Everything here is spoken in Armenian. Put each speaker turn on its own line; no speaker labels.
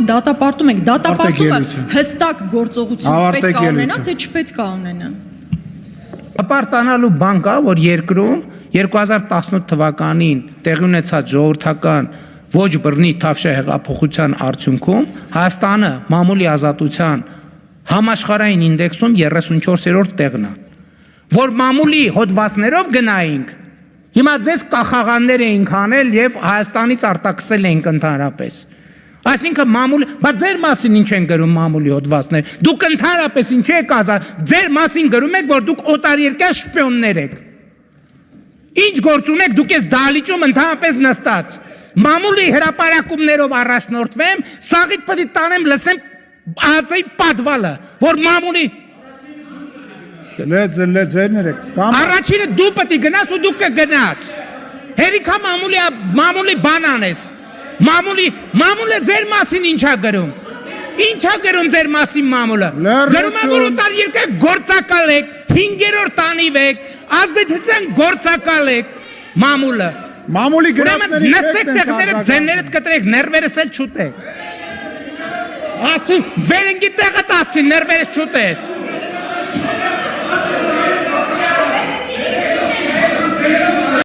Դատապարտում եք, դատապարտումը հստակ գործողություն պետք է ունենա, թե չպետք է ունենա։
Դատապարտանալու բան կա, որ երկրում 2018 թվականին տեղի ունեցած ժողովրդական ոչ բռնի թավշյա հեղափոխության արդյունքում Հայաստանը մամուլի ազատության համաշխարհային ինդեքսում 34-րդ տեղն է, որ մամուլի հոդվածներով գնայինք, հիմա ձեզ կախաղաններ էինք անել եւ Հայաստանից արտաքսել էինք ընդհանրապես։ Այսինքն մամուլ, բայց ձեր մասին ինչ են գրում մամուլի հոդվածներ։ Դուք ընդհանրապես ինչ եք ասած, ձեր մասին գրում եք, որ դուք օտարերկրյա շպիոններ եք։ Ինչ գործ ունեք, դուք ես դահլիճում ընդհանրապես նստած։ Մամուլի հրապարակումներով առաջնորդվեմ, սաղիթ պետք է տանեմ, լսեմ ԱԱԾ-ի պատվալը, որ մամուլի Առաջինը դու պետք է գնաս ու դու կգնաս։ Հերիքա մամուլի բան անես։ Մամուլը ձեր մասին ինչա գրում։ Ինչա գրում ձեր մասին մամուլը։ Գրում է, որ օտարերկրյա գործակալ եք, 5-րդ անիվ եք, ազդեցության գործակալ եք մամուլը։
Մամուլի գրածների
նստեք տեղները ձեններդ կտրեք, ներվերս էլ չուտեք։ Ասի, վերնգի տեղը տասի, ներվերս չուտես։